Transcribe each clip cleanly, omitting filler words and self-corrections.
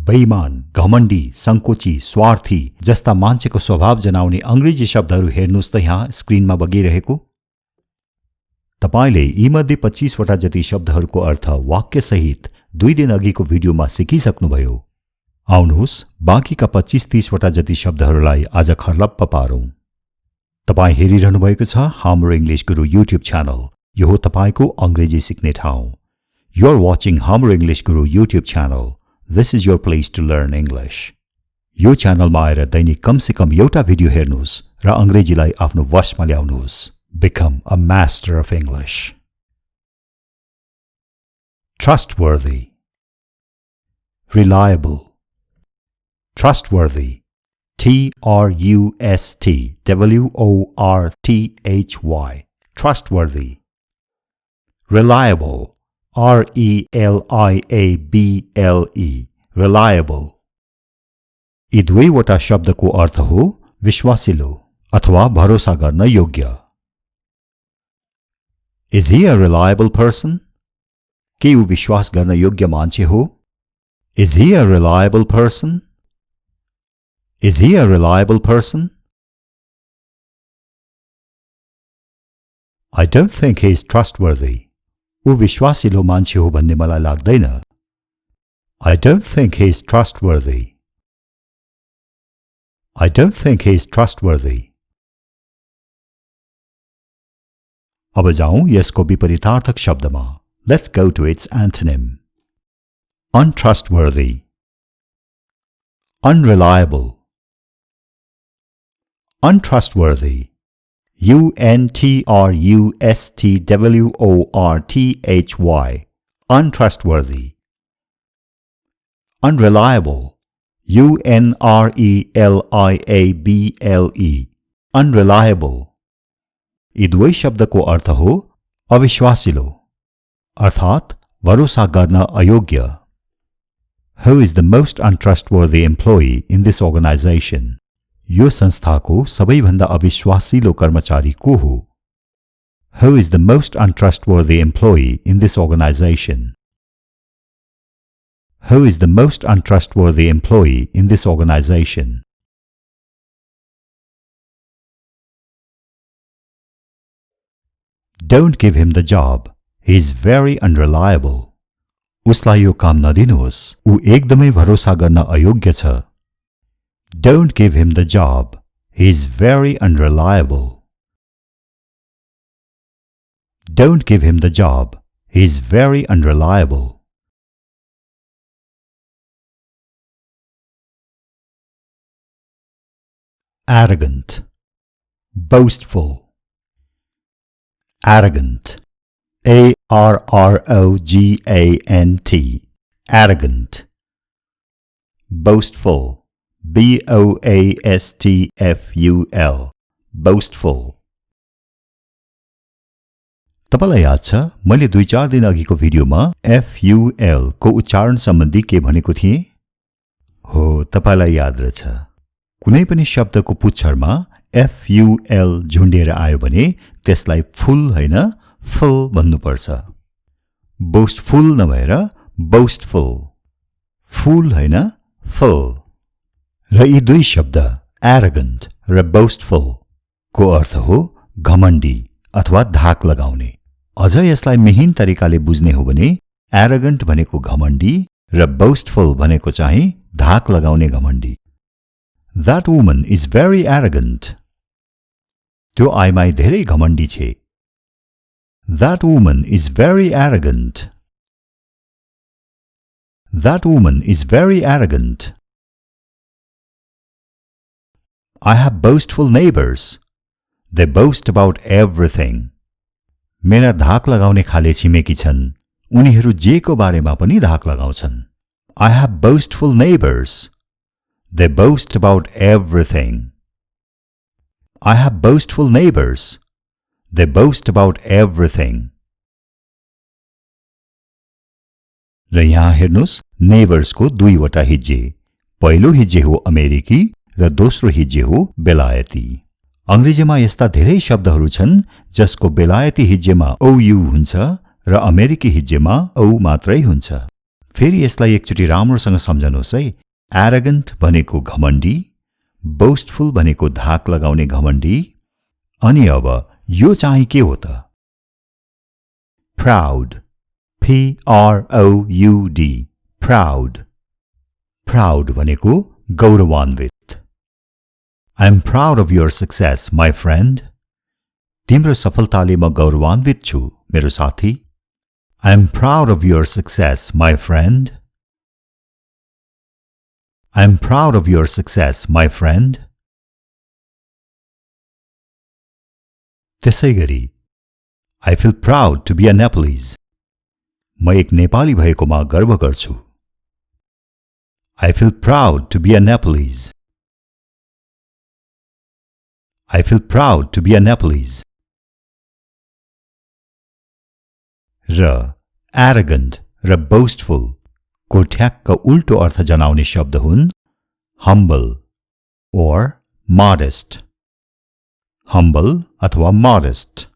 बेईमान, घमण्डी, संकोची, स्वार्थी जस्ता मान्छेको स्वभाव जनाउने अंग्रेजी शब्दहरू हेर्नुस् त यहाँ स्क्रिनमा बगिरहेको। तपाईले यीमध्ये 25 वटा जति शब्दहरूको अर्थ वाक्यसहित 2 दिन अघिको भिडियोमा सिकिसक्नुभयो। आउनुहोस् बाँकीका 25-30 वटा जति शब्दहरूलाई आज खर्लप्प पारौं। तपाई हेरिरहनु भएको छ हाम्रो इंग्लिश गुरु युट्युब च्यानल। यो हो तपाईको अंग्रेजी सिक्ने ठाउँ। You are watching Hamro English Guru YouTube channel. This is your place to learn English. यो च्यानलमा आएर दैनिक कम से कम एउटा भिडियो हेर्नुस् र अंग्रेजीलाई आफ्नो वशमा ल्याउनुस्। Become a master of English. Trustworthy. Reliable. Trustworthy. Trustworthy. Trustworthy. Reliable. Reliable. Reliable. यी दुवैवटा शब्दको अर्थ हो विश्वासिलो अथवा भरोसा गर्न योग्य। Is he a reliable person? के ऊ विश्वास गर्न योग्य मान्छे हो? Is he a reliable person? Is he a reliable person? I don't think he is trustworthy. ऊ विश्वासिलो मान्छे हो भन्ने मलाई लाग्दैन। I don't think he is trustworthy. I don't think he is trustworthy. अब जाउँ यसको विपरीतार्थक शब्दमा। Let's go to its antonym. Untrustworthy. Unreliable. Untrustworthy. untrustworthy. Untrustworthy. Unreliable. unreliable. Unreliable. यी दुवै शब्दको अर्थ हो अविश्वासिलो अर्थात् भरोसा गर्न अयोग्य। Who is the most untrustworthy employee in this organization? यो संस्थाको सबैभन्दा अविश्वासिलो कर्मचारी को हो? Who is the most untrustworthy employee in this organization? Who is the most untrustworthy employee in this organization? Don't give him the job. He is very unreliable. उसलाई यो काम नदिनुहोस्, ऊ एकदमै भरोसा गर्न अयोग्य छ। Don't give him the job. He is very unreliable. Don't give him the job. He is very unreliable. Arrogant. Boastful. Arrogant. Arrogant. Arrogant. Boastful. Boastful. Boastful. तपाईलाई याद छ मैले 2-4 दिन अघिको भिडियोमा FUL को उच्चारण सम्बन्धी के भनेको थिएँ? हो, तपाईलाई याद रहेछ। कुनै पनि शब्दको पुच्छरमा FUL झुन्डिएर आयो भने त्यसलाई फुल हैन फुल भन्नुपर्छ। बोस्टफुल नभएर बोस्टफुल। फुल हैन फुल। र यी दुई शब्द एरोगेन्ट र बोस्टफुल को अर्थ हो घमण्डी अथवा धाक लगाउने। अझ यसलाई मिहिन तरिकाले बुझ्ने हो भने एरोगेन्ट भनेको घमण्डी र बोस्टफुल भनेको चाहिँ धाक लगाउने घमण्डी। That woman is very arrogant. त्यो आइमाई धेरै घमण्डी छे। That woman is very arrogant. That woman is very arrogant. I have boastful neighbors. They boast about everything. मेरा धाक लगाउने खाले छिमेकी छन्। उनीहरू जेको बारेमा पनि धाक लगाउँछन्। I have boastful neighbors. They boast about everything. I have boastful neighbors. They boast about everything. र यहाँ हेर्नुस् नेबर्स को दुईवटा हिज्जे। पहिलो हिज्जे हो अमेरिकी र दोस्रो हिज्जे हो बेलायती। अंग्रेजीमा यस्ता धेरै शब्दहरू छन् जसको बेलायती हिज्जेमा OU हुन्छ र अमेरिकी हिज्जेमा O मात्रै हुन्छ। फेरि यसलाई एकचोटि राम्रोसँग सम्झनुहोस् है। एरोगेन्ट भनेको घमण्डी, बोस्टफुल भनेको धाक लगाउने घमण्डी, अनि अब यो चाहिँ के हो त? Proud, PROUD, proud. प्राउड भनेको गौरवान्वित। I am proud of your success, my friend. तिम्रो सफलताले म गौरवान्वित छु, मेरो साथी। I am proud of your success, my friend. I am proud of your success, my friend. त्यसै गरी I feel proud to be a Nepalese. म एक नेपाली भएकोमा गर्व गर्छु। I feel proud to be a Nepalese. I feel proud to be a Nepalese. र arrogant र boastful को ठ्याक्क उल्टो अर्थ जनाउने शब्द हुन् humble or modest. humble अथवा modest.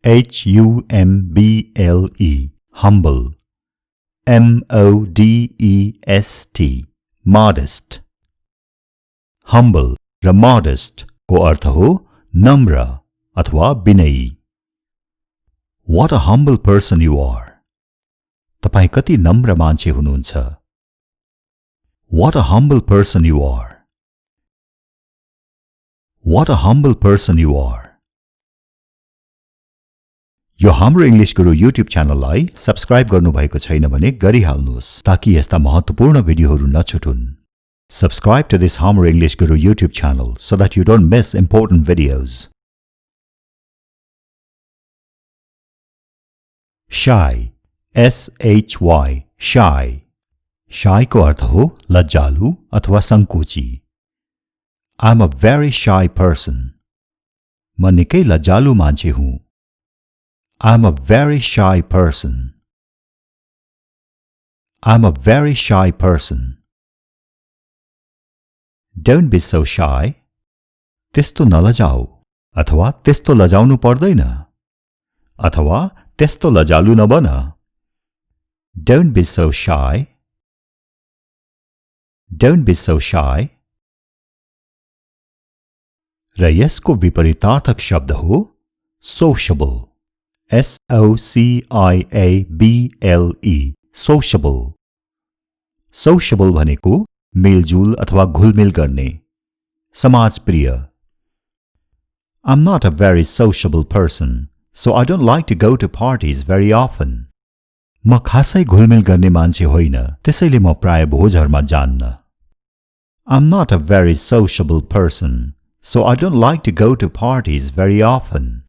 HUMBLE, humble. MODEST, modest. humble र modest को अर्थ हो नम्र अथवा विनयी। What a humble person you are. तपाईं कति नम्र मान्छे हुनुहुन्छ। What a humble person you are. What a humble person you are. यो हाम्रो इंग्लिश गुरु युट्युब च्यानललाई सब्स्क्राइब गर्नुभएको छैन भने गरिहाल्नुहोस् ताकि यस्ता महत्त्वपूर्ण भिडियोहरू नछुटुन्। Subscribe to this Hamro English Guru YouTube channel so that you don't miss important videos. Shy, SHY, shy. Shy को अर्थ हो लज्जालु अथवा संकोची। I'm a very shy person. म निकै लज्जालु मान्छे हुँ। I'm a very shy person. I'm a very shy person. Don't be so shy. त्यस्तो नलजाऊ अथवा त्यस्तो लजाउनु पर्दैन अथवा त्यस्तो लजालु नबन। Don't be so shy. Don't be so shy. र यसको विपरीतार्थक शब्द हो sociable. SOCIABLE, sociable. sociable भनेको मेलजुल अथवा घुलमिल गर्ने, समाजप्रिय। I'm not a very sociable person, so I don't like to go to parties very often. म खासै घुलमिल गर्ने मान्छे होइन, त्यसैले म प्राय भोजहरुमा जान्न। I'm not a very sociable person, so I don't like to go to parties very often.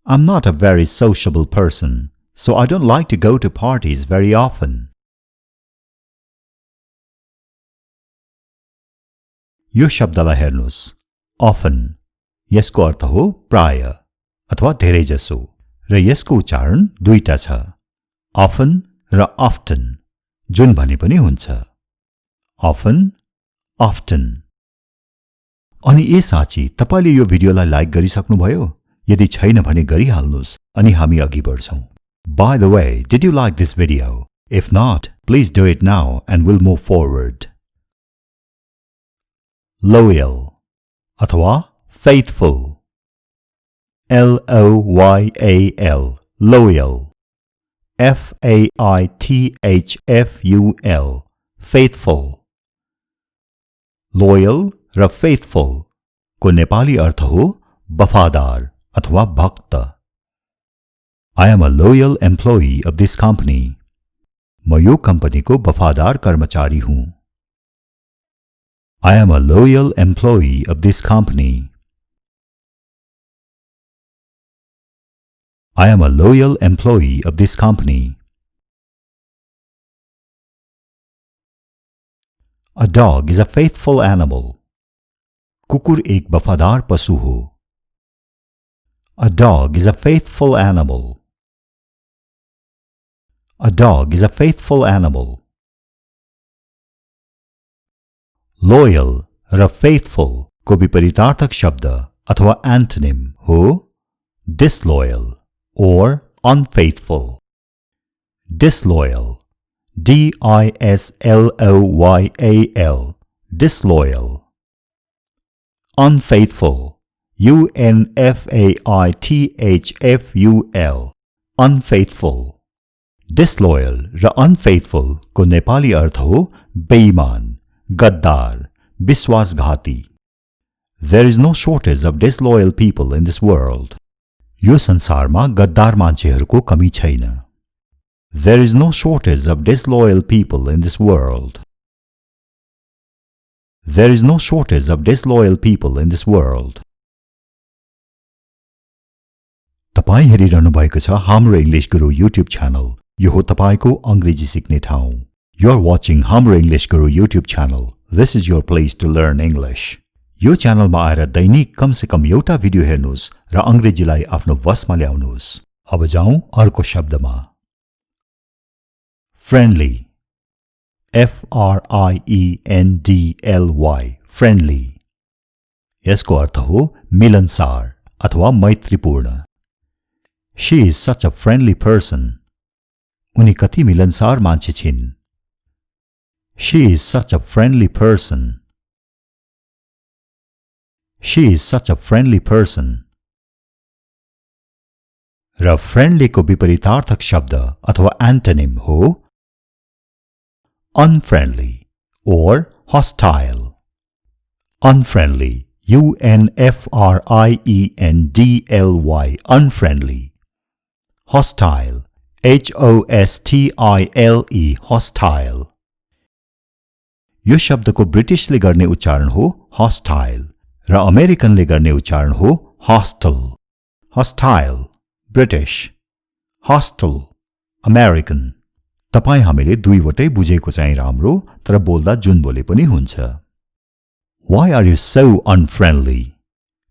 I'm not a very sociable person, so I don't like to go to parties very often. यो शब्दलाई हेर्नुस्, often, यसको अर्थ हो प्राय अथवा धेरैजसो र यसको उच्चारण दुईटा छ, often र often, जुन भने पनि हुन्छ, often, often. अनि ए साँची तपाईले यो भिडियोलाई लाइक गरिसक्नुभयो? यदि छैन भने गरिहाल्नुस् अनि हामी अघि बढ्छौं। By the way, did you like this video? If not, please do it now and we'll move forward. Loyal अथवा faithful. LOYAL, loyal. FAITHFUL, faithful. Loyal र faithful को नेपाली अर्थ हो वफादार अथवा भक्त। I am a loyal employee of this company. म यो कम्पनीको वफादार कर्मचारी हुँ। I am a loyal employee of this company. I am a loyal employee of this company. A dog is a faithful animal. कुकुर एक वफादार पशु हो। A dog is a faithful animal. A dog is a faithful animal. Loyal र faithful को विपरीतार्थक शब्द अथवा antonym हो disloyal or unfaithful. Disloyal, disloyal, disloyal. Unfaithful, unfaithful, unfaithful. Disloyal र unfaithful को नेपाली अर्थ हो बेईमान, गद्दार, विश्वासघाती. There is no shortage of disloyal people in this world. यो संसारमा गद्दार मान्छेहरूको कमी छैन. There is no shortage of disloyal people in this world. There is no shortage of disloyal people in this world. तपाई हेरिरहनु भएको छ हाम्रो इंग्लिश गुरु YouTube channel. यो हो तपाईको अंग्रेजी सिक्ने ठाउँ. You are watching Hamro English Guru YouTube channel. This is your place to learn English. यो च्यानलमा आएर दैनिक कम से कम एउटा भिडियो हेर्नुस् र अंग्रेजीलाई आफ्नो वशमा ल्याउनुस्. अब जाउँ अर्को शब्दमा. Friendly, friendly, friendly. यसको अर्थ हो मिलनसार अथवा मैत्रीपूर्ण. She is such a friendly person. उनी कति मिलनसार मान्छे छिन्. She is such a friendly person. She is such a friendly person. र friendly को विपरीतार्थक शब्द अथवा एंटोनिम हो unfriendly or hostile. Unfriendly, unfriendly, unfriendly. Hostile, hostile, hostile. यो शब्दको ब्रिटिशले गर्ने उच्चारण हो hostile र अमेरिकनले गर्ने उच्चारण हो hostile. Hostile, British. Hostile, American. तपाई हामीले दुईवटै बुझेको चाहिँ राम्रो, तर बोल्दा जुन बोले पनि हुन्छ. Why are you so unfriendly?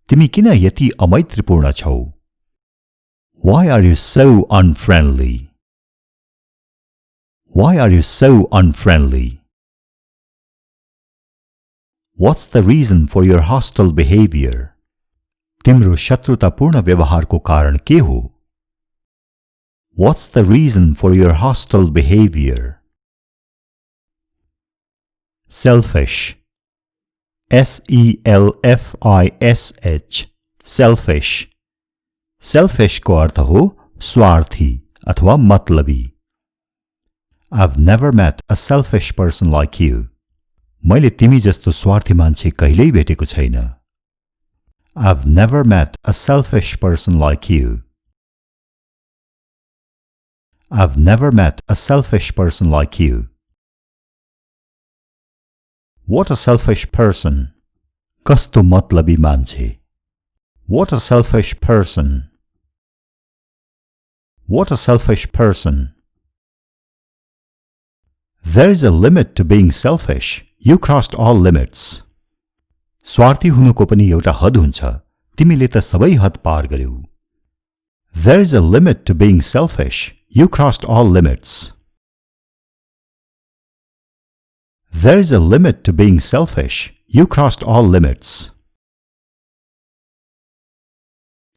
तिमी किन यति अमैत्रीपूर्ण छौ? Why are you so unfriendly? Why are you so unfriendly? What's the reason for your hostile behavior? तिम्रो शत्रुतापूर्ण व्यवहारको कारण के हो? What's the reason for your hostile behavior? Selfish, selfish, selfish. Selfish को अर्थ हो स्वार्थी अथवा मतलबी. I've never met a selfish person like you. मैले तिमी जस्तो स्वार्थी मान्छे कहिल्यै भेटेको छैन. I've never met a selfish person like you. I've never met a selfish person like you. What a selfish person. कस्तो मतलबी मान्छे. What a selfish person. What a selfish person. There is a limit to being selfish. You crossed all limits. स्वार्थी हुनुको पनि एउटा हद हुन्छ. तिमीले त सबै हद पार गर्यौ. There is a limit to being selfish. You crossed all limits. There is a limit to being selfish. You crossed all limits.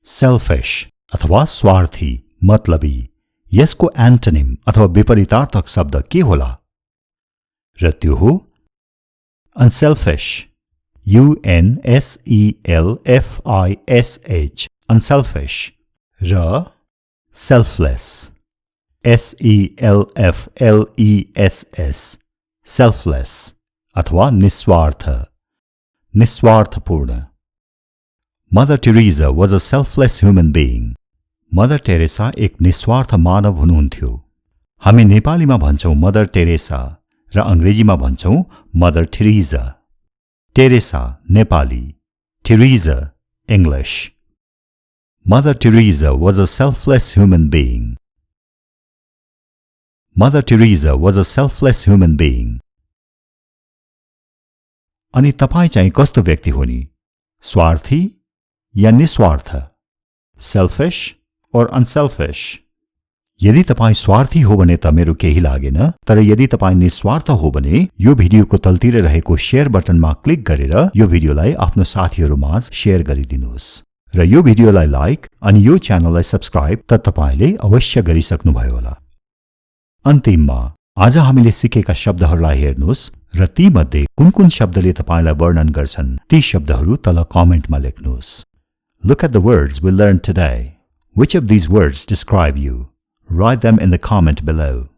Selfish अथवा स्वार्थी, मतलबी. यसको एंटोनिम अथवा विपरीतार्थक शब्द के होला? र त्यो हो unselfish. unselfish, unselfish. र selfless. selfless, selfless. अथवा निस्वार्थ, निस्वार्थपूर्ण. Mother Teresa was a selfless human being. Mother Teresa एक निस्वार्थ मानव हुनुहुन्थ्यो. हामी नेपालीमा भन्छौं मदर टेरेसा र अंग्रेजीमा भन्छौं Mother Teresa. Teresa Nepali, Teresa English. Mother Teresa was a selfless human being. Mother Teresa was a selfless human being. अनि तपाई चाहिँ कस्तो व्यक्ति हो नि? स्वार्थी या निस्वार्थ? Selfish or unselfish? यदि तपाई स्वार्थी हो भने त मेरो केही लागेन, तर यदि तपाई निस्वार्थ हो भने यो भिडियोको तलतिर रहेको शेयर बटनमा क्लिक गरेर यो भिडियोलाई आफ्नो साथीहरुमाझ शेयर गरिदिनुस् र यो भिडियोलाई लाइक अनि यो च्यानललाई सब्स्क्राइब त तपाईले अवश्य गरिसक्नुभयो होला। अन्तिममा आज हामीले सिकेका शब्दहरूलाई हेर्नुहोस् र ती मध्ये कुन शब्दले तपाईलाई वर्णन गर्छन् ती शब्दहरू तल कमेन्टमा लेख्नुहोस्। Look at the words we learned today. Which of these words describe you? Write them in the comment below.